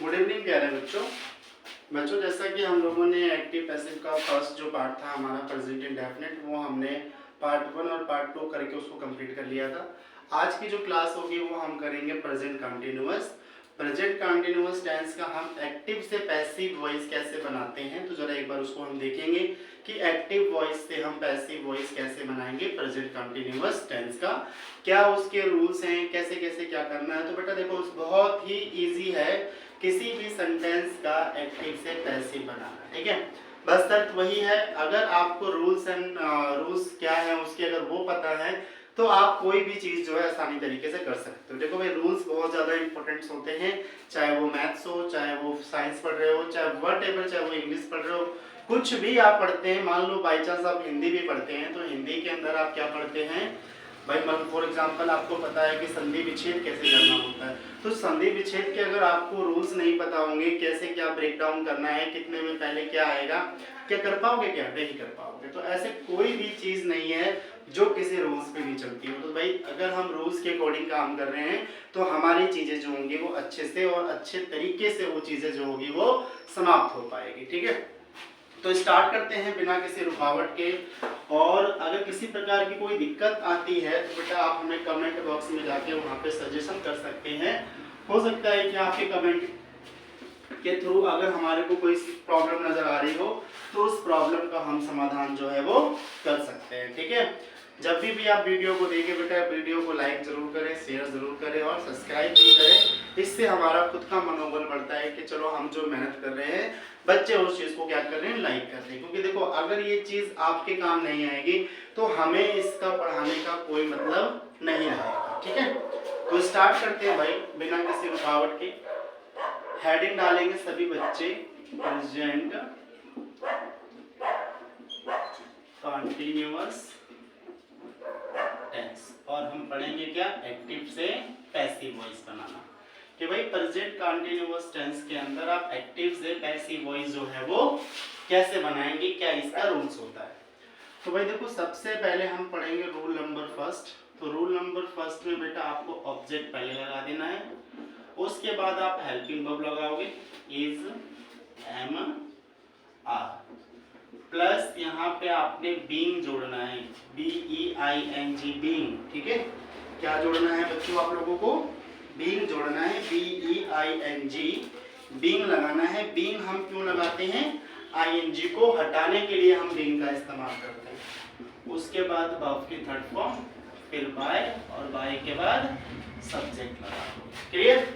Good evening प्यारे बच्चों। जैसा कि हम लोगों ने एक्टिव पैसिव का फर्स्ट जो पार्ट था हमारा प्रेजेंट इंडेफिनिट, वो हमने पार्ट 1 और पार्ट 2 करके उसको कंप्लीट कर लिया था। आज की जो क्लास होगी वो हम करेंगे present continuous. Present continuous tense का हम एक्टिव से पैसिव वॉइस कैसे बनाते हैं, तो जरा एक बार उसको हम देखेंगे कि एक्टिव वॉइस से हम पैसिव वॉइस कैसे बनाएंगे प्रेजेंट कंटिन्यूअस टेंस का, क्या उसके रूल्स हैं, कैसे कैसे क्या करना है। तो बेटा देखो, बहुत ही इजी है किसी भी सेंटेंस का एक्टिव से पैसिव बनाना, ठीक है। बस शर्त वही है, अगर आपको रूल्स क्या है उसके अगर वो पता है तो आप कोई भी चीज जो है आसानी तरीके से कर सकते हो। देखो भाई, रूल्स बहुत ज्यादा इंपॉर्टेंट होते हैं, चाहे वो मैथ्स हो, चाहे वो साइंस पढ़ रहे हो, चाहे व्हाटएवर, चाहे वो इंग्लिश पढ़ रहे हो, कुछ भी आप पढ़ते हैं। मान लो बाई चांस आप हिंदी भी पढ़ते हैं तो हिंदी के अंदर आप क्या पढ़ते हैं भाई, फॉर एग्जाम्पल आपको पता है कि संधि विच्छेद कैसे करना होता है, तो संधि विच्छेद के अगर आपको रूल्स नहीं पता होंगे, कैसे क्या ब्रेक डाउन करना है, कितने में पहले क्या आएगा, क्या कर पाओगे, क्या नहीं कर पाओगे। तो ऐसे कोई भी चीज नहीं है जो किसी रूल्स पे नहीं चलती हो। तो भाई अगर हम रूल्स के अकॉर्डिंग काम कर रहे हैं तो हमारी चीजें जो होंगी वो अच्छे से और अच्छे तरीके से वो चीजें जो होगी वो समाप्त हो पाएगी, ठीक है। तो स्टार्ट करते हैं बिना किसी रुकावट के। और अगर किसी प्रकार की कोई दिक्कत आती है तो बेटा आप हमें कमेंट बॉक्स में जाके वहाँ पे सजेशन कर सकते हैं। हो सकता है कि आपके कमेंट के थ्रू अगर हमारे को कोई प्रॉब्लम नजर आ रही हो तो उस प्रॉब्लम का हम समाधान जो है वो कर सकते हैं, ठीक है। जब भी आप वीडियो को देखें बेटा, वीडियो को लाइक जरूर करें, शेयर जरूर करें और सब्सक्राइब भी करें। इससे हमारा खुद का मनोबल बढ़ता है कि चलो हम जो मेहनत कर रहे हैं बच्चे उस चीज को क्या कर रहे हैं, लाइक कर रहे हैं। क्योंकि देखो, अगर ये चीज आपके काम नहीं आएगी तो हमें इसका पढ़ाने का कोई मतलब नहीं रहेगा, ठीक है। तो स्टार्ट करते हैं भाई बिना किसी रुकावट के। हेडिंग डालेंगे सभी बच्चे, प्रेजेंट कंटिन्यूअस टेंस, और हम पढ़ेंगे क्या, एक्टिव से पैसिव वॉइस बनाना। कि भाई प्रेजेंट कंटिन्यूअस टेंस के अंदर आप एक्टिव से पैसिव वॉइस जो है वो कैसे बनाएंगे, क्या इसका रूल्स होता है। तो भाई देखो, सबसे पहले हम पढ़ेंगे रूल नंबर फर्स्ट। तो रूल नंबर फर्स्ट में बेटा आपको ऑब्जेक्ट पहले लगा देना है, उसके बाद आप हेल्पिंग वर्ब लगाओगे, इज, एम, आर, प्लस यहाँ पे आपने बीइंग जोड़ना है, BEING, बीइंग, ठीक है। क्या जोड़ना है बच्चों आप लोगों को, बीइंग जोड़ना है, BEING, बीइंग लगाना है। बीइंग हम क्यों लगाते हैं, ING को हटाने के लिए हम बीइंग का इस्तेमाल करते हैं। उसके बाद वर्ब की थर्ड फॉर्म, फिर बाय, और बाय के बाद सब्जेक्ट लगा दो, क्लियर।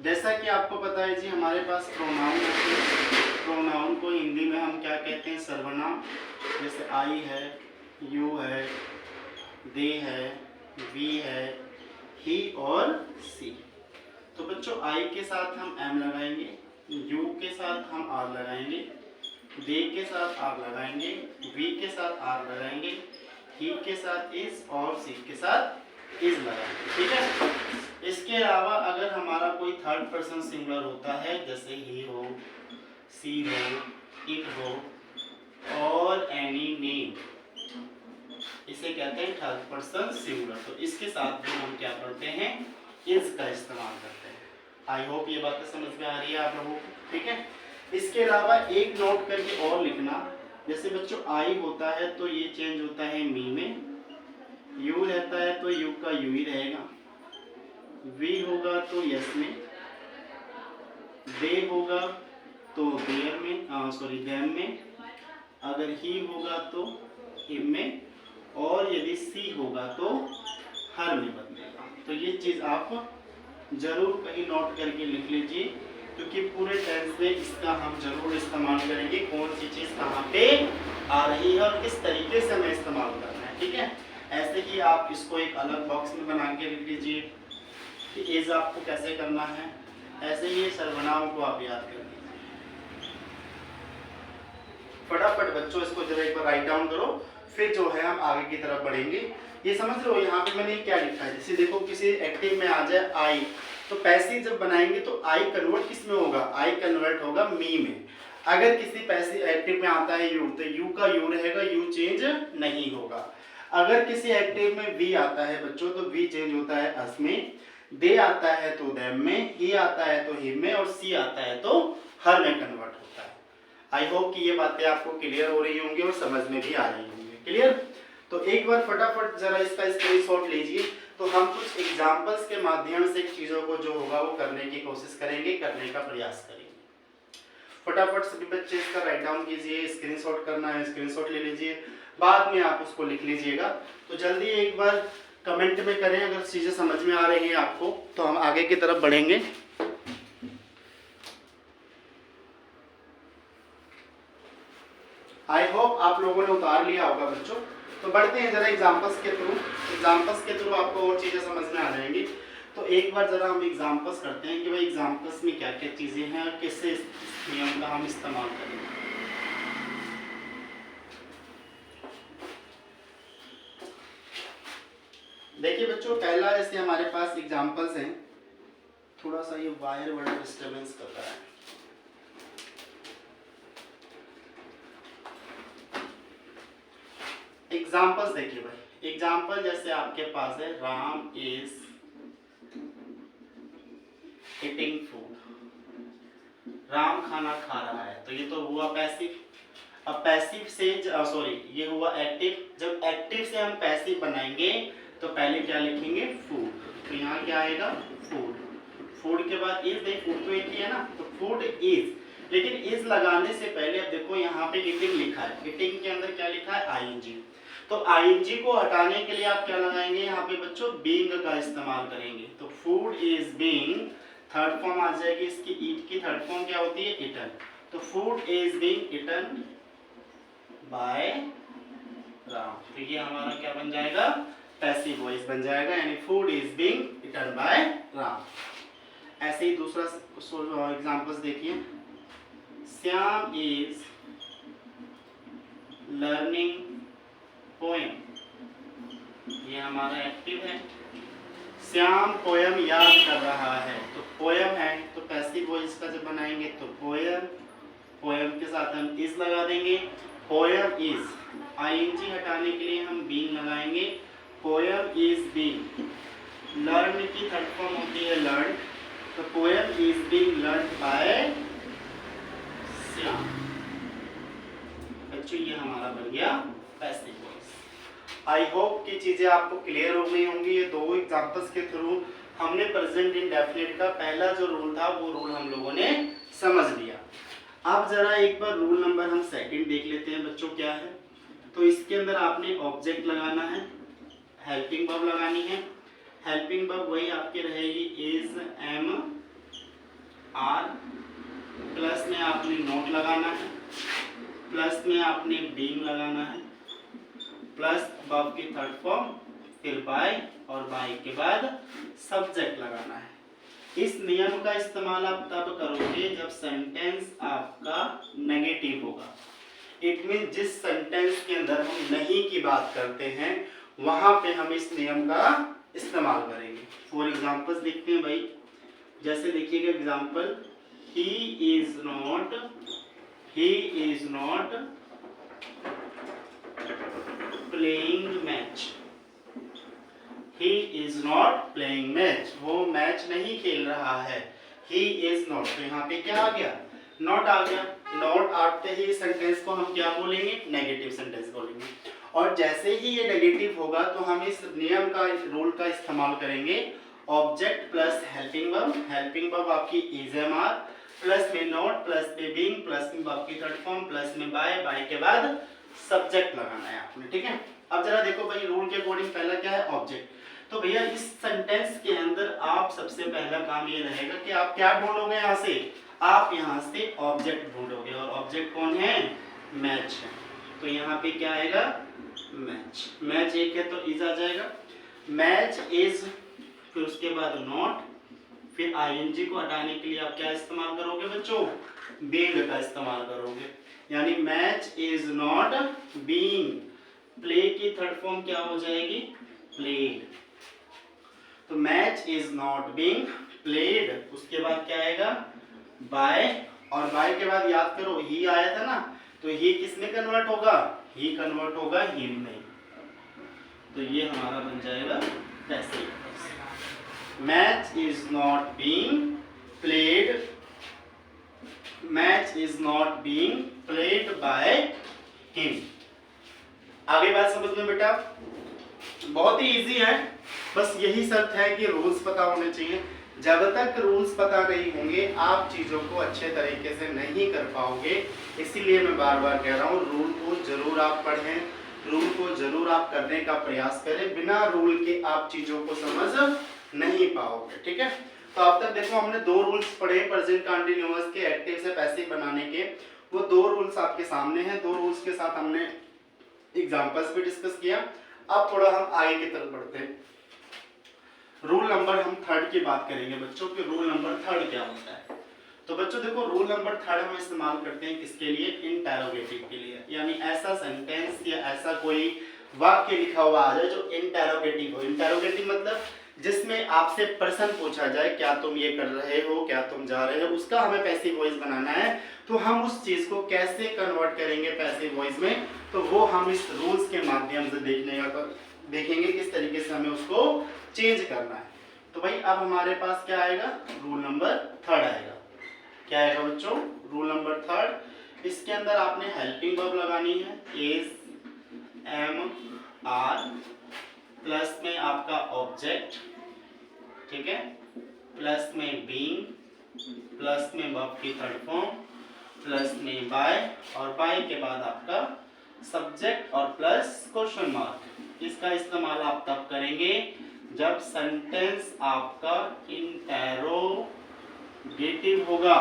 जैसा कि आपको पता है जी, हमारे पास प्रोनाउन होते हैं। प्रोनाउन को हिंदी में हम क्या कहते हैं, सर्वनाम। जैसे आई है, यू है, दे है, वी है, ही और सी। तो बच्चों आई के साथ हम एम लगाएंगे, यू के साथ हम आर लगाएंगे, दे के साथ आर लगाएंगे, वी के साथ आर लगाएंगे, ही के साथ इज और सी के साथ इज लगाएंगे, ठीक है। इसके अलावा अगर हमारा कोई थर्ड पर्सन सिंगुलर होता है, जैसे ही हो, सी हो, इट हो और एनी नेम, इसे कहते हैं थर्ड पर्सन सिंगुलर। तो इसके साथ भी हम क्या करते हैं, इज का इस्तेमाल करते हैं। आई होप ये बात समझ में आ रही है आप लोगों को, ठीक है। इसके अलावा एक नोट करके और लिखना, जैसे बच्चों आई होता है तो ये चेंज होता है मी में, यू रहता है तो यू का यू ही रहेगा, वी होगा तो यस में, दे होगा तो देयर में, सॉरी देम में, अगर ही होगा तो हिम में, और यदि सी होगा तो हर में बदलेगा। तो ये चीज आप जरूर कहीं नोट करके लिख लीजिए, क्योंकि पूरे टेंस में इसका हम जरूर इस्तेमाल करेंगे, कौन सी चीज कहाँ पे आ रही है और किस तरीके से हमें इस्तेमाल करना है, ठीक है। ऐसे ही आप इसको एक अलग बॉक्स में बना के लिख लीजिए कि इज आपको कैसे करना है। ऐसे ही सर्वनाम को आप याद कर लीजिए। फटाफट बच्चों इसको जरा एक बार राइट डाउन करो, फिर जो है हम आगे की तरफ बढ़ेंगे। ये समझ रहे हो यहाँ पे मैंने क्या लिखा है, जैसे देखो किसी एक्टिव में आ जाए आई, तो पैसिव जब बनाएंगे तो आई कन्वर्ट किस में होगा, आई कन्वर्ट होगा मी में। अगर किसी पैसिव एक्टिव में आता है यू, तो यू का यू रहेगा, यू चेंज नहीं होगा। अगर किसी एक्टिव में वी आता है बच्चों तो वी चेंज होता है अस में। दे आता है तो देम में, ही आता है तो हिम में, और सी आता है तो हर में कन्वर्ट होता है। आई होप कि ये बातें आपको क्लियर हो रही होंगी और समझ में भी आ रही होंगी। क्लियर? तो एक बार फटाफट जरा इसका स्क्रीनशॉट लीजिए। तो हम कुछ एग्जांपल्स के माध्यम से चीज़ों को जो होगा वो करने की कोशिश करेंगे, करने का प्रयास करेंगे। फटाफट सभी बच्चे इसका राइट डाउन कीजिए, स्क्रीनशॉट करना है स्क्रीनशॉट ले लीजिए, बाद में आप उसको लिख लीजिएगा। तो जल्दी एक बार कमेंट में करें अगर चीज़ें समझ में आ रही हैं आपको, तो हम आगे की तरफ बढ़ेंगे। आई होप आप लोगों ने उतार लिया होगा बच्चों। तो बढ़ते हैं जरा एग्जांपल्स के थ्रू। एग्जांपल्स के थ्रू आपको और चीज़ें समझ में आ जाएंगी। तो एक बार जरा हम एग्जांपल्स करते हैं कि भाई एग्जांपल्स में क्या क्या चीज़ें हैं और किससे इस नियम का हम इस्तेमाल करेंगे। देखिए बच्चों, पहला जैसे हमारे पास एग्जांपल्स हैं, थोड़ा सा ये वायर बड़ा डिस्टर्बेंस कर रहा है। एग्जांपल्स देखिए भाई, एग्जांपल जैसे आपके पास है Ram is eating food, Ram खाना खा रहा है, तो ये तो हुआ पैसिव। अब पैसिव से सॉरी ये हुआ एक्टिव। जब एक्टिव से हम पैसिव बनाएंगे तो पहले क्या लिखेंगे? फूड। तो यहाँ क्या आएगा? फूड। फूड के बाद इज, नहीं फूड तो एक ही है ना, तो फूड इज। लेकिन इज लगाने से पहले अब देखो यहाँ पे ईटिंग लिखा है, ईटिंग के अंदर क्या लिखा है? आईएनजी। तो आईएनजी को हटाने के लिए आप क्या लगाएंगे यहाँ पे बच्चों? बीइंग का इस्तेमाल करेंगे। तो food is being, third form आ जाएगी इसकी, ईट की थर्ड फॉर्म क्या होती है? ईटन। तो food is being eaten by Ram. तो ये हमारा क्या बन जाएगा? पैसिव वॉइस बन जाएगा, यानी food is being eaten by Ram. ऐसे ही दूसरा एग्जांपल्स देखिए, श्याम इज लर्निंग पोएम, ये हमारा एक्टिव है। श्याम पोएम याद कर रहा है, तो पोएम है तो पैसिव वॉइस का जब बनाएंगे तो पोएम, पोएम के साथ हम इज लगा देंगे। पोएम इज, आईएनजी हटाने के लिए हम बीइंग लगाएंगे। पोएम इज बीइंग, लर्न की थर्ड फॉर्म होती है लर्न, तो poem is being learn by Shyam. बच्चों ये हमारा बन गया पैसिव वॉइस। आई होप कि चीजें आपको क्लियर हो गई होंगी। ये दो एग्जांपल्स के थ्रू हमने प्रेजेंट इंडेफिनिट का पहला जो रूल था वो रूल हम लोगों ने समझ लिया। अब जरा एक बार रूल नंबर हम सेकंड देख लेते हैं बच्चों क्या है। तो इसके अंदर आपने ऑब्जेक्ट लगाना है, हेल्पिंग वर्ब लगानी है। हेल्पिंग वर्ब वही आपकी रहेगी इज, एम, आर, प्लस में आपने नोट लगाना है, प्लस में आपने बीइंग लगाना है, प्लस वर्ब की थर्ड फॉर्म, फिर बाय, और बाय के बाद सब्जेक्ट लगाना है। इस नियम का इस्तेमाल आप तब करोगे जब सेंटेंस आपका नेगेटिव होगा। इट मीन जिस सेंटेंस के अंदर हम नहीं की बात करते हैं वहां पे हम इस नियम का इस्तेमाल करेंगे। फॉर एग्जांपल्स देखते हैं भाई, जैसे देखिएगा example, he is not playing match, he is not playing match, वो मैच नहीं खेल रहा है। ही इज नॉट, तो यहाँ पे क्या आ गया? नॉट आ गया। नॉट आते ही सेंटेंस को हम क्या बोलेंगे? नेगेटिव सेंटेंस बोलेंगे। और जैसे ही ये नेगेटिव होगा तो हम इस नियम का, इस रूल का इस्तेमाल करेंगे। Object plus helping verb, helping verb आपकी इज, एम, आर, प्लस में नॉट, प्लस में बीइंग, प्लस में वर्ब की थर्ड फॉर्म, प्लस में बाय, बाय के बाद सब्जेक्ट लगाना है आपने। ठीक है, अब जरा देखो भाई रूल के अकॉर्डिंग पहला क्या है? ऑब्जेक्ट। तो भैया इस सेंटेंस के अंदर आप सबसे पहला काम ये रहेगा कि आप क्या ढूंढोगे? यहाँ से आप यहाँ से ऑब्जेक्ट ढूंढोगे, और ऑब्जेक्ट कौन है? मैच है। तो यहाँ पे क्या आएगा? मैच। मैच एक है तो इज आ जाएगा, मैच इज, फिर उसके बाद नॉट, फिर आईएनजी को हटाने के लिए आप क्या इस्तेमाल करोगे बच्चों? बीइंग का इस्तेमाल करोगे, यानी match is not being. Play की थर्ड फॉर्म क्या हो जाएगी? प्लेड। तो match is not being played, उसके बाद क्या आएगा? बाय, और बाय के बाद याद करो ही आया था ना, तो ही किस में कन्वर्ट होगा? ही कन्वर्ट होगा हिम में। तो ये हमारा बन जाएगा passive voice. Match is not being played, match is not being played by him. आगे बात समझ में बेटा, बहुत ही इजी है, बस यही शर्त है कि रूल्स पता होने चाहिए। जब तक रूल्स पता नहीं होंगे आप चीजों को अच्छे तरीके से नहीं कर पाओगे। इसीलिए मैं बार बार कह रहा हूँ, रूल को जरूर आप पढ़ें, रूल को जरूर आप करने का प्रयास करें। बिना रूल के आप चीजों को समझ नहीं पाओगे, ठीक है। तो अब तक देखो हमने दो रूल्स पढ़े प्रेजेंट कंटीन्यूअस के एक्टिव से पैसिव बनाने के। वो दो रूल्स आपके सामने हैं, दो रूल्स के साथ हमने एग्जांपल्स भी डिस्कस किया। अब थोड़ा हम आगे की तरफ बढ़ते हैं। रूल नंबर हम थर्ड की बात करेंगे बच्चों के। रूल नंबर थर्ड क्या होता है? तो बच्चों देखो, रूल नंबर थर्ड हम इस्तेमाल करते हैं किसके लिए? इंटेरोगेटिव के लिए। यानी ऐसा सेंटेंस या ऐसा कोई वाक्य लिखा हुआ आ जाए जो इंटेरोगेटिव हो। इंटेरोगेटिव मतलब जिसमें आपसे प्रश्न पूछा जाए, क्या तुम ये कर रहे हो, क्या तुम जा रहे हो, उसका हमें पैसिव वॉइस बनाना है। तो हम उस चीज को कैसे कन्वर्ट करेंगे पैसिव वॉइस में, तो वो हम इस रूल्स के माध्यम से देखेंगे किस तरीके से हमें उसको चेंज करना है। तो भाई अब हमारे पास क्या आएगा? रूल नंबर थर्ड आएगा। क्या आएगा बच्चों? Rule number third. इसके अंदर आपने हेल्पिंग वर्ब लगानी है, इज, एम, आर, प्लस में आपका ऑब्जेक्ट, ठीक है, प्लस में बीइंग, प्लस में वर्ब की थर्ड फॉर्म, प्लस में बाय, और बाय के बाद आपका सब्जेक्ट और प्लस क्वेश्चन मार्क। इसका इस्तेमाल आप तब करेंगे जब सेंटेंस आपका इंटेरोगेटिव होगा।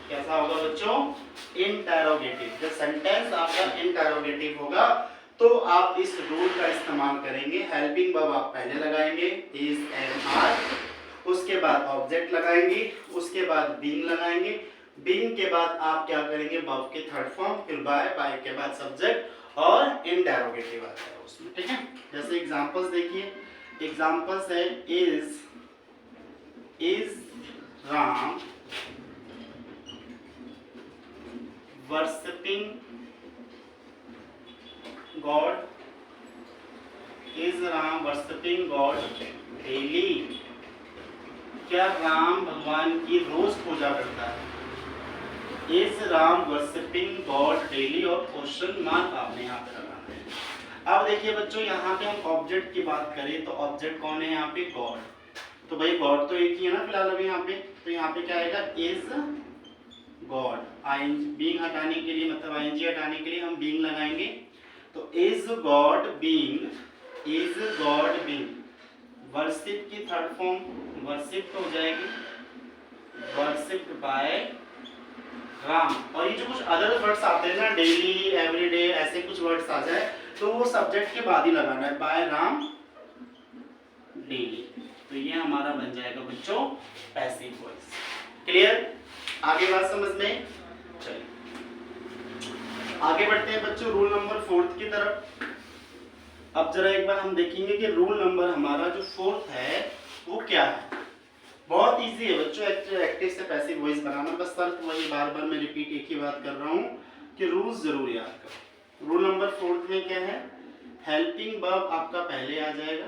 कैसा होगा बच्चों? इंटेरोगेटिव। जब सेंटेंस आपका इंटेरोगेटिव होगा तो आप इस रूल का इस्तेमाल करेंगे। हेल्पिंग वर्ब आप पहले लगाएंगे, इज, एम, आर, उसके बाद ऑब्जेक्ट लगाएंगे, उसके बाद बीइंग लगाएंगे, बीइंग के बाद आप क्या करेंगे? वर्ब के थर्ड फॉर्म, फिर बाय, बाय के बाद सब्जेक्ट और इंटेरोगेटिव आता है उसमें, ठीक है। जैसे एग्जांपल्स देखिए, एग्जांपल्स है is Ram worshipping God, is Ram worshipping God daily. क्या राम भगवान की रोज पूजा करता है? Is Ram worshipping God daily, और क्वेश्चन मार्क आपने यहाँ पे लगाना है। अब देखिए बच्चों, यहाँ पे हम ऑब्जेक्ट की बात करें तो ऑब्जेक्ट कौन है यहाँ पे? गॉड। तो भाई गॉड तो एक ही है ना फिलहाल अभी यहाँ पे। तो यहाँ पे क्या आएगा? Is God. बीइंग हटाने के लिए, मतलब आईएनजी हटाने के लिए हम बीइंग लगाएंगे। तो is God being, is God being, worship की थर्ड फॉर्म वर्शिप हो जाएगी, वर्शिप्ड बाय राम। और ये जो कुछ अदर वर्ड्स आते हैं ना, डेली, एवरीडे, ऐसे कुछ वर्ड्स आ जाए तो वो सब्जेक्ट के बाद ही लगाना है, बाय राम डेली। तो ये हमारा बन जाएगा बच्चों पैसिव वॉइस। क्लियर? आगे बात समझ में? चलिए आगे बढ़ते हैं बच्चों रूल नंबर फोर्थ की तरफ। अब जरा एक बार हम देखेंगे कि रूल नंबर हमारा जो फोर्थ है वो क्या है। बहुत इजी है बच्चों एक्टिव से पैसिव वॉइस बनाना। बस शर्त वही, बार बार मैं रिपीट एक ही बात कर रहा हूँ कि रूल्स जरूर याद करो। रूल नंबर फोर्थ में क्या है? हेल्पिंग वर्ब आपका पहले आ जाएगा,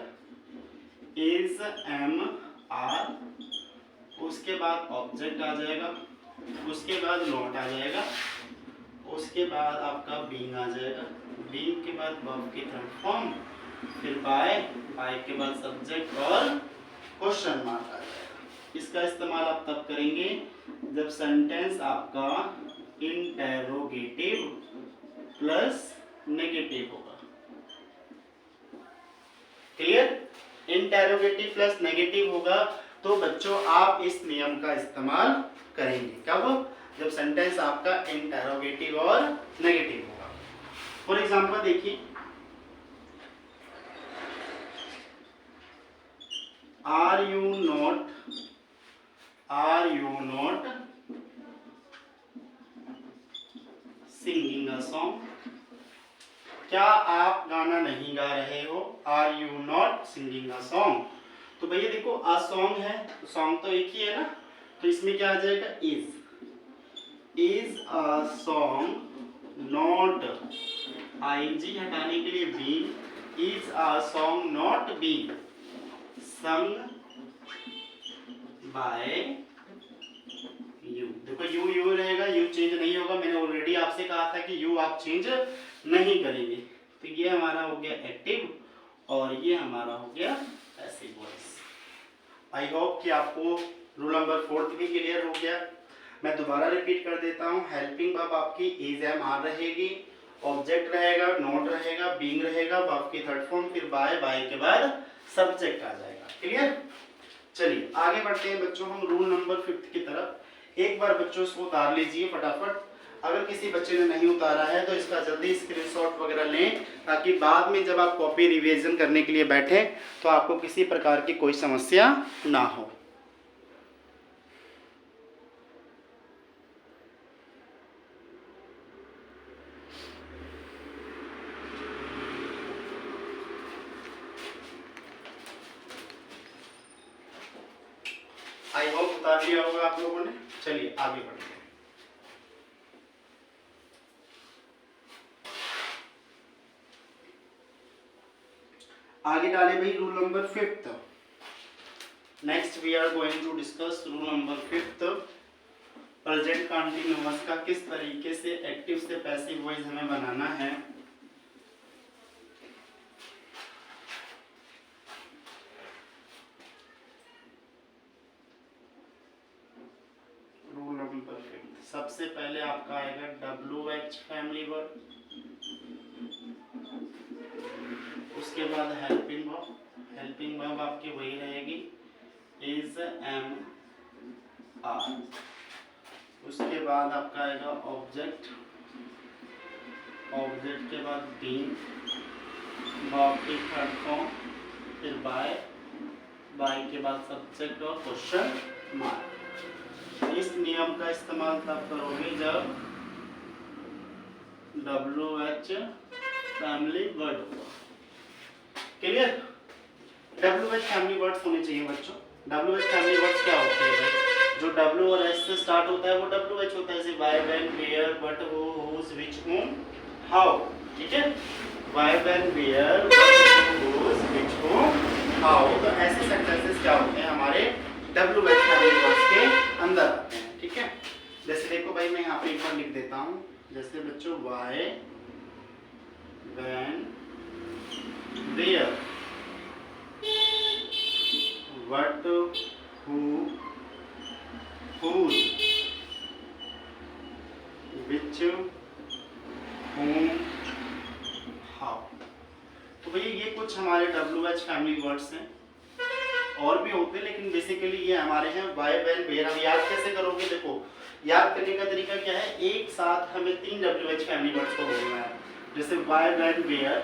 इज, एम, आर, उसके बाद ऑब्जेक्ट आ जाएगा, उसके बाद नॉट आ जाएगा, उसके बाद आपका बीइंग आ जाएगा, बीइंग के बाद वर्ब की थर्ड फॉर्म, फिर बाय, बाय के बाद सब्जेक्ट और क्वेश्चन मार्क आ जाएगा। इसका इस्तेमाल आप तब करेंगे जब सेंटेंस आपका इंटेरोगेटिव प्लस नेगेटिव होगा। क्लियर? इंटेरोगेटिव प्लस नेगेटिव होगा तो बच्चों आप इस नियम का इस्तेमाल करेंगे। कब? जब सेंटेंस आपका इंटेरोगेटिव और नेगेटिव होगा। फॉर एग्जांपल देखिए, are you not singing a song? क्या आप गाना नहीं गा रहे हो? Are you not singing a song? तो भैया देखो, अ सॉन्ग है तो सॉन्ग तो एक ही है ना, तो इसमें क्या आ जाएगा? Is a song not, ING हटाने के लिए being, is a song not being sung by you. देखो यू यू रहेगा, यू चेंज नहीं होगा। मैंने ऑलरेडी आपसे कहा था कि यू आप चेंज नहीं करेंगे। तो ये हमारा हो गया एक्टिव और ये हमारा हो गया पैसिव वॉइस। आई होप कि आपको रूल नंबर 4 भी क्लियर हो गया। मैं दोबारा रिपीट कर देता हूँ। हेल्पिंग वर्ब आपकी इज एम आर रहेगी, ऑब्जेक्ट रहेगा, नोट रहेगा, बीइंग रहेगा, वर्ब की थर्ड फॉर्म, फिर बाय, बाय के बाद सब्जेक्ट आ जाएगा। क्लियर? चलिए आगे बढ़ते हैं बच्चों हम रूल नंबर 5 की तरफ। एक बार बच्चों इसको उतार लीजिए फटाफट। अगर किसी बच्चे ने नहीं उतारा है तो इसका जल्दी स्क्रीनशॉट वगैरह लें, ताकि बाद में जब आप कॉपी रिवीजन करने के लिए बैठे तो आपको किसी प्रकार की कोई समस्या ना हो। आई होप उतार लिया होगा आप लोगों ने। चलिए आगे बढ़ते हैं। आगे डाले भाई rule number 5। Next we are going to discuss rule number 5। Present continuous का किस तरीके से एक्टिव से पैसिव वॉइस हमें बनाना है। रूल नंबर 5 सबसे पहले आपका आएगा WH फैमिली वर्ब, उसके बाद हेल्पिंग वर्ब। हेल्पिंग वर्ब आपकी वही रहेगी इज एम आर। उसके बाद आपका आएगा ऑब्जेक्ट, ऑब्जेक्ट के बाद बीइंग, वर्ब की थर्ड फॉर्म, फिर बाय, बाय के बाद सब्जेक्ट और क्वेश्चन मार्क। इस नियम का इस्तेमाल तब करोगे जब WH फैमिली वर्ड होगा। क्लियर? WH फैमिली वर्ड्स होने चाहिए बच्चों। WH फैमिली वर्ड्स क्या होते हैं भाई? जो W और S से स्टार्ट होता है वो WH होता है, जैसे why, when, where, what, who, whose, which, whom, how. ठीक है? Why, when, where, what, who, whose, which, whom, how. तो ऐसे सेंटेंसेस क्या होते हैं हमारे WH फैमिली वर्ड्स के अंदर आते हैं। ठीक है? जैसे देखो भाई मैं यहाँ पे एक बार लिख देता हूँ। जैसे बच्चों why, when, where, what, who, whose, which, whom, how। तो भैया ये कुछ हमारे WH फैमिली वर्ड्स हैं, और भी होते हैं लेकिन बेसिकली ये हमारे हैं व्हाई, व्हेन, वेयर। अब याद कैसे करोगे? देखो याद करने का तरीका क्या है, एक साथ हमें 3 WH फैमिली वर्ड्स को बोलना है। जैसे व्हाई, व्हेन, वेयर,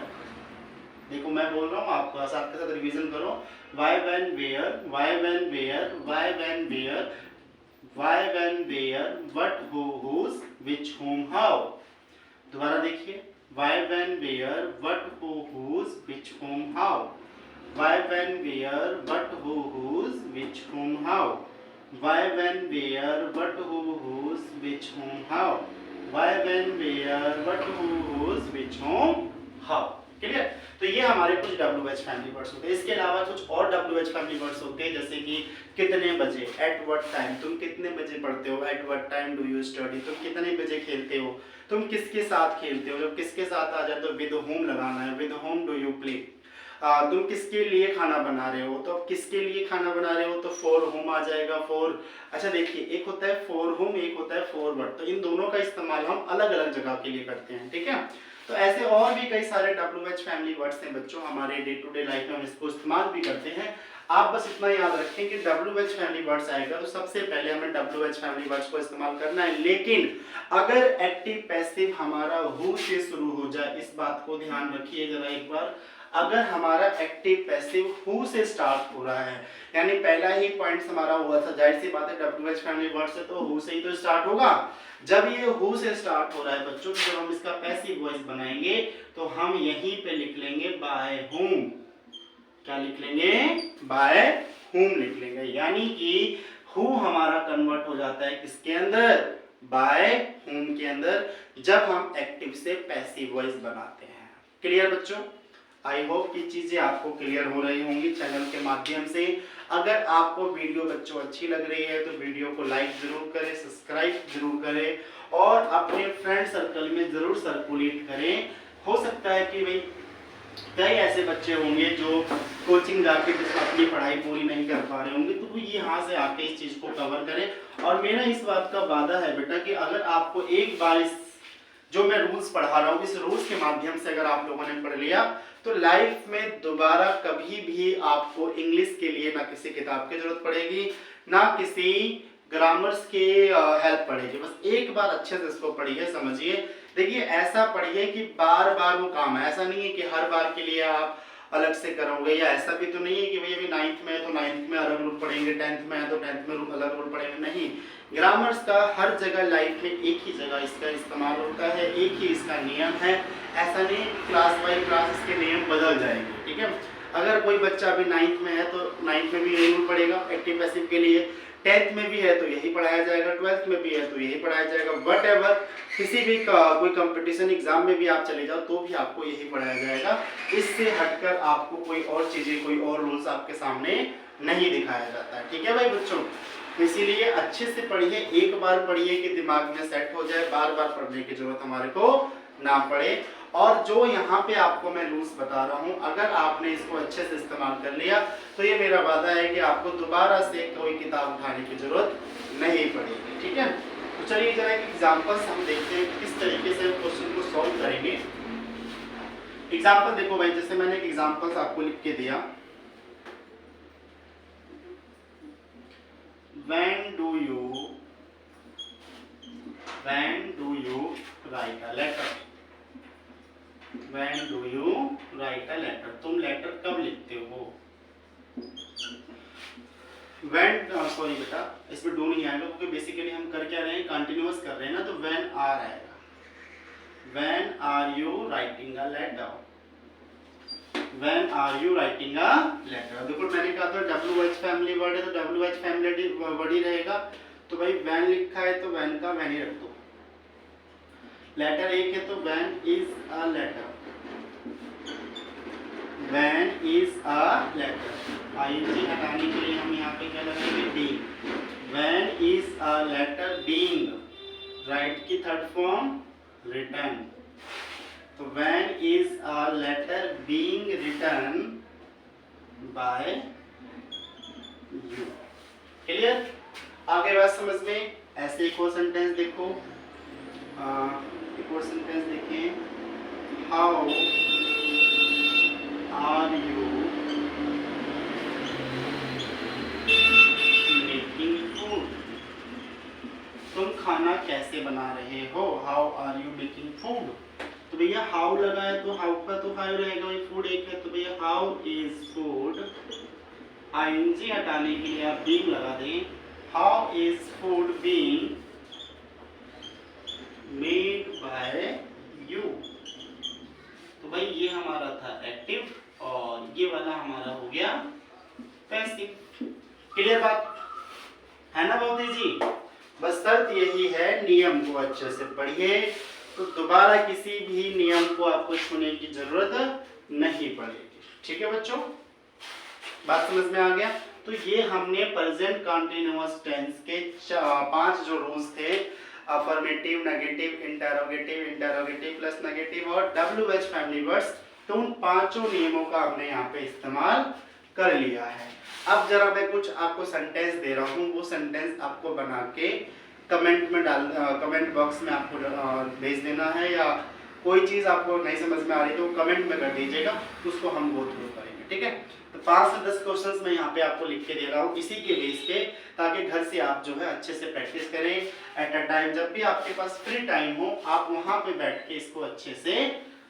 देखो मैं बोल रहा हूँ आपको आपके साथ रिवीजन करो। Why, when, where, why, when, where, why, when, where, why, when, where, what, who, whose, which, whom, how. दोबारा देखिए why, when, where, what, who, whose, which, whom, how. Why, when, where, what, who, whose, which, whom, how. Why, when, where, what, who, whose, which, whom, how. Why, when, where, what, who, whose, which, whom, how. Clear? तो ये हमारे कुछ WH family words होते हैं। इसके अलावा कुछ और WH फैमिली वर्ड्स होते हैं, जैसे कि कितने बजे, एट व्हाट टाइम, तुम कितने बजे पढ़ते हो, at what time do you study, तुम कितने बजे खेलते हो, तुम किसके साथ खेलते हो। जब किसके साथ आ जाए तो विद होम लगाना है, with home do you play. तुम किसके लिए खाना बना रहे हो, तो अब किसके लिए खाना बना रहे हो तो फॉर होम आ जाएगा। फॉर, अच्छा देखिए एक होता है फॉर होम, एक होता है फॉर व्हाट। तो इन दोनों का इस्तेमाल हम अलग अलग जगह के लिए करते हैं। ठीक है? तो ऐसे और भी कई सारे WH फैमिली वर्ड्स हैं बच्चों, हमारे डे टू डे लाइफ में हम इसको इस्तेमाल भी करते हैं। आप बस इतना याद रखें कि WH फैमिली वर्ड्स आएगा तो सबसे पहले हमें WH फैमिली वर्ड्स को इस्तेमाल करना है। लेकिन अगर एक्टिव पैसिव हमारा हु से शुरू हो जाए, इस बात को ध्यान रखिए जरा एक बार। अगर हमारा एक्टिव पैसिव हु से स्टार्ट हो रहा है, यानी पहला ही पॉइंट हमारा हुआ था, जाहिर सी बात है WH फैमिली वर्ड से तो हु से ही तो स्टार्ट होगा। जब ये हु से स्टार्ट हो रहा है बच्चों, जब हम इसका पैसिव वॉइस बनाएंगे तो हम यहीं पे लिख लेंगे बाय हुम। क्या लिख लेंगे? बाय हुम लिख लेंगे। यानी कि हु हमारा कन्वर्ट हो जाता है किसके अंदर? बाय हुम के अंदर, जब हम एक्टिव से पैसिव वॉइस बनाते हैं। क्लियर बच्चों? आई होप कि चीजें आपको क्लियर हो रही होंगी चैनल के माध्यम से। अगर आपको वीडियो बच्चों अच्छी लग रही है तो वीडियो को लाइक जरूर करें, सब्सक्राइब जरूर करें और अपने फ्रेंड सर्कल में जरूर सर्कुलेट करें। हो सकता है कि भाई कई ऐसे बच्चे होंगे जो कोचिंग जाके अपनी पढ़ाई पूरी नहीं कर पा रहे होंगे, तो वो यहाँ से आके इस चीज को कवर करें। और मेरा इस बात का वादा है बेटा कि अगर आपको एक बार इस जो मैं रूल्स पढ़ा रहा हूँ इस रूल्स के माध्यम से अगर आप लोगों ने पढ़ लिया तो लाइफ में दोबारा कभी भी आपको इंग्लिश के लिए ना किसी किताब की जरूरत पड़ेगी ना किसी ग्रामर्स के हेल्प पड़ेगी। बस एक बार अच्छे से इसको पढ़िए, समझिए। देखिए ऐसा पढ़िए कि बार बार वो काम है, ऐसा नहीं है कि हर बार के लिए आप अलग से करोगे, या ऐसा भी तो नहीं है कि भाई अभी 9th में है तो 9th में अलग रूल पढ़ेंगे, 10th में है तो 10th में अलग रूल पढ़ेंगे। नहीं, ग्रामर्स का हर जगह लाइफ में एक ही जगह इसका इस्तेमाल होता है, एक ही इसका नियम है। ऐसा नहीं क्लास बाई क्लास इसके नियम बदल जाएंगे, ठीक है। अगर कोई बच्चा अभी 9th में है तो 9th में भी यही रूल पड़ेगा एक्टिव पैसिव के लिए, 10th में भी है तो यही पढ़ाया जाएगा, 12th में भी है तो यही पढ़ाया जाएगा। व्हाटएवर किसी भी कोई कंपटीशन एग्जाम में भी आप चले जाओ तो भी आपको यही पढ़ाया जाएगा। इससे हटकर आपको कोई और चीजें, कोई और रूल्स आपके सामने नहीं दिखाया जाता है, ठीक है भाई बच्चों। इसीलिए अच्छे से पढ़िए, एक बार पढ़िए कि दिमाग में सेट हो जाए, बार बार पढ़ने की जरूरत हमारे को ना पड़े। और जो यहाँ पे आपको मैं रूल्स बता रहा हूँ अगर आपने इसको अच्छे से इस्तेमाल कर लिया तो ये मेरा वादा है कि आपको दोबारा से कोई किताब उठाने की जरूरत नहीं पड़ेगी, ठीक है। तो चलिए जरा एक एग्जांपल्स हम देखते हैं किस तरीके से क्वेश्चन को सॉल्व करेंगे। एग्जांपल देखो भाई, जैसे मैंने एक एग्जांपल्स आपको लिख के दिया, when do you write a letter? When do you write a letter? तुम लेटर कब लिखते हो? When सॉरी बेटा इसमें डू नहीं आएगा क्योंकि बेसिकली हम कर क्या रहे हैं, कंटिन्यूअस कर रहे हैं ना, तो when are आएगा। When are you writing a letter? When are you writing a letter? देखो मैंने कहा था WH फैमिली वर्ड है तो WH फैमिली वर्ड ही रहेगा, तो भाई when लिखा है तो when का when ही रख दो। लेटर एक है तो when is a letter, when is a letter। ing हटाने के लिए हम यहाँ पे क्या लगाएंगे, being। when is a letter being, right की थर्ड फॉर्म written, तो when is a letter being written by you। Clear, आगे बात समझ में। ऐसे एक और सेंटेंस देखो, एक और सेंटेंस देखें, how are you making food, तुम खाना कैसे बना रहे हो, how are you making food. तो भैया हाउ लगा है तो हाउ का तो हाउ रहेगा, भाई फूड एक है तो भैया हाउ इज फूड, आईएनजी हटाने के लिए आप बीइंग लगा दें, how is food being made by you. तो भाई ये हमारा था एक्टिव और ये वाला हमारा हो गया पैसिव। क्लियर बात है ना बहुत जी। बस शर्त यही है, नियम को अच्छे से पढ़िए तो दोबारा किसी भी नियम को आपको छूने की जरूरत नहीं पड़ेगी, ठीक है बच्चों। बात समझ में आ गया। तो ये हमने प्रेजेंट कंटीन्यूअस टेंस के 5 जो रूल्स थे, affirmative, negative, interrogative, interrogative plus negative और WH फैमिली वर्ड्स, तो उन 5 नियमों का हमने यहाँ पे इस्तेमाल कर लिया है। अब जरा मैं कुछ आपको सेंटेंस दे रहा हूँ, वो सेंटेंस आपको बना के कमेंट में कमेंट बॉक्स में आपको भेज देना है, या कोई चीज़ आपको नहीं समझ में आ रही तो कमेंट में कर दीजिएगा, उसको हम गो थ्रू करेंगे, ठीक है। तो 5 से 10 क्वेश्चंस मैं यहाँ पे आपको लिख के दे रहा हूँ इसी के बेस पे, ताकि घर से आप जो है अच्छे से प्रैक्टिस करें। एट अ टाइम जब भी आपके पास फ्री टाइम हो आप वहाँ पे बैठ के इसको अच्छे से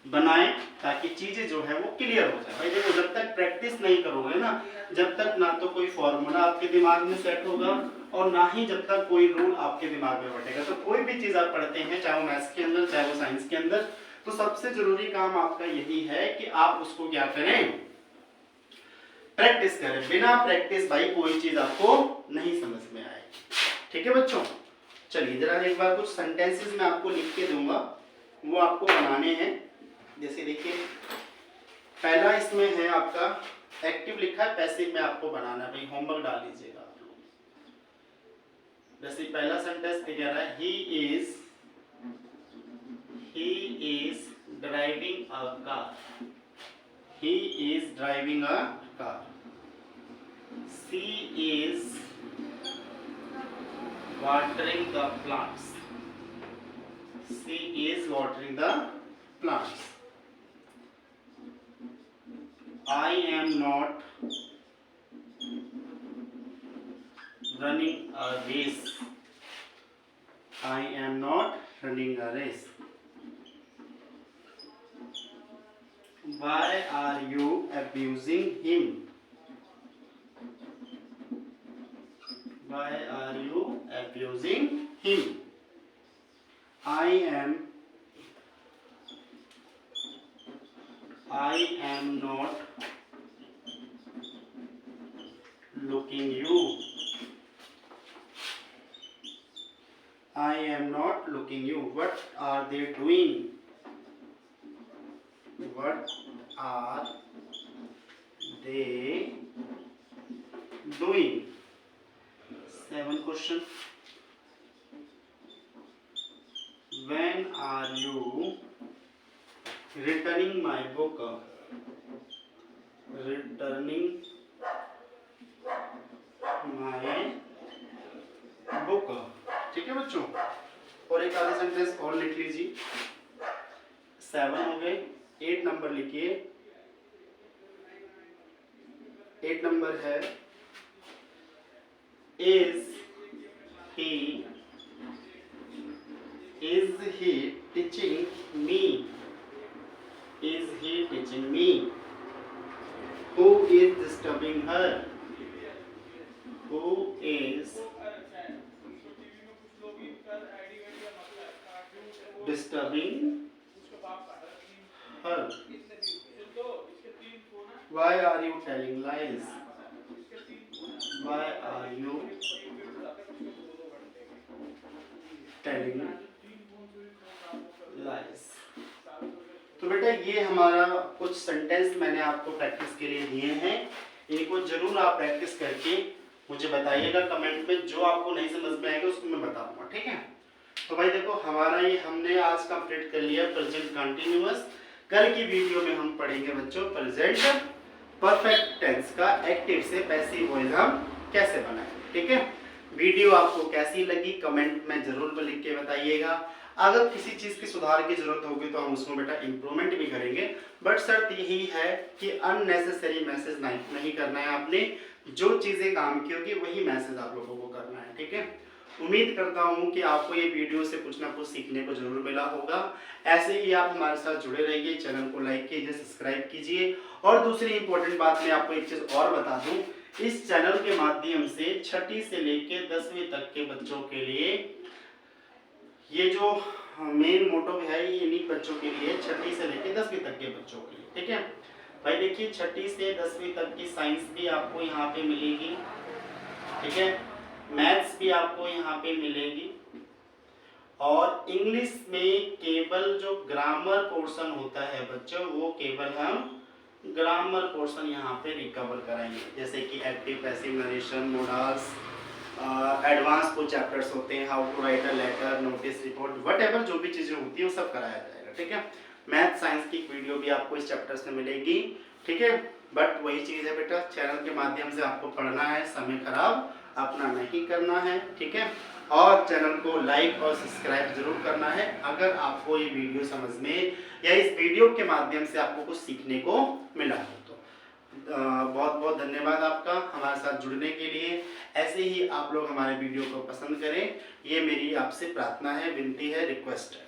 बनाएं, ताकि चीजें जो है वो क्लियर हो जाए। भाई देखो जब तक प्रैक्टिस नहीं करोगे ना, जब तक ना तो कोई फॉर्मूला आपके दिमाग में सेट होगा और ना ही जब तक कोई रूल आपके दिमाग में बैठेगा। तो कोई भी चीज आप पढ़ते हैं, चाहे वो मैथ्स के अंदर चाहे वो साइंस के अंदर, तो सबसे जरूरी काम आपका यही है कि आप उसको क्या करें, प्रैक्टिस करें। बिना प्रैक्टिस भाई कोई चीज आपको नहीं समझ में आएगी, ठीक है बच्चों। चलिए जरा एक बार कुछ सेंटेंसेस मैं आपको लिख के दूंगा, वो आपको बनाने हैं। जैसे देखिए पहला इसमें है आपका एक्टिव लिखा है, पैसिव में आपको बनाना है भाई, होमवर्क डाल लीजिएगा आप लोग। जैसे पहला सेंटेंस कह रहा है he is driving a car, he is driving a car. She is watering the plants. She is watering the plants. I am not running a race. I am not running a race. Why are you abusing him? Why are you abusing him? I am not looking you. I am not looking you. What are they doing? What are they doing? 7 question. When are you returning my book? Returning my book. ठीक है बच्चों, और एक आधा sentence और लिख लीजिए। 7 हो गए। 8 नंबर लिखिए। 8 नंबर है is he teaching me? Is he teaching me? Who is disturbing her? Who is disturbing her? Why are you telling lies? Why are you telling lies? तो बेटा ये हमारा कुछ सेंटेंस मैंने आपको प्रैक्टिस के लिए दिए हैं। इनको जरूर आप प्रैक्टिस करके मुझे बताइएगा कमेंट में, जो आपको नहीं समझ में आएगा उसको मैं बताऊंगा, ठीक है। तो भाई देखो हमारा ये हमने आज कंप्लीट कर लिया प्रेजेंट कंटिन्यूअस। कल की वीडियो में हम पढ़ेंगे बच्चों प्रेजेंट परफेक्ट टेंस का एक्टिव से पैसिव वॉइस हम कैसे बनाएं, ठीक है। वीडियो आपको कैसी लगी कमेंट में जरूर लिख के बताइएगा। अगर किसी चीज की सुधार की जरूरत होगी तो हम उसमें बेटा इम्प्रूवमेंट भी करेंगे, बट शर्त यही है कि अननेसेसरी मैसेज नहीं करना है आपने। जो चीजें काम की होगी वही मैसेज आप लोगों को करना है, ठीक है। उम्मीद करता हूं कि आपको ये वीडियो से कुछ ना कुछ सीखने को जरूर मिला होगा। ऐसे ही आप हमारे साथ जुड़े रहिए, चैनल को लाइक कीजिए, सब्सक्राइब कीजिए। और दूसरी इंपॉर्टेंट बात मैं आपको एक चीज और बता दूं, इस चैनल के माध्यम से 6ठी से लेकर 10वीं तक के बच्चों के लिए ये जो मेन मोटो है ये इन्हीं बच्चों के लिए, 6ठी से लेकर 10वीं तक के बच्चों के लिए, ठीक है भाई। देखिए 6ठी से 10वीं तक की साइंस भी आपको यहाँ पे मिलेगी, ठीक है। मैथ्स भी आपको यहाँ पे मिलेगी, और इंग्लिश में केवल जो ग्रामर पोर्शन होता है बच्चों, वो केवल हम ग्रामर पोर्शन यहाँ पे रिकवर कराएंगे। जैसे कि active passive narration, modals, advance कुछ चैप्टर्स होते हैं, how to write a letter, notice, report, whatever जो भी चीजें होती है वो सब कराया जाएगा, ठीक है। मैथ साइंस की वीडियो भी आपको इस चैप्टर से मिलेगी, ठीक है। बट वही चीज है बेटा, चैनल के माध्यम से आपको पढ़ना है, समय खराब अपना नहीं करना है, ठीक है। और चैनल को लाइक और सब्सक्राइब जरूर करना है अगर आपको ये वीडियो समझ में या इस वीडियो के माध्यम से आपको कुछ सीखने को मिला हो तो। बहुत बहुत धन्यवाद आपका हमारे साथ जुड़ने के लिए। ऐसे ही आप लोग हमारे वीडियो को पसंद करें, ये मेरी आपसे प्रार्थना है, विनती है, रिक्वेस्ट है।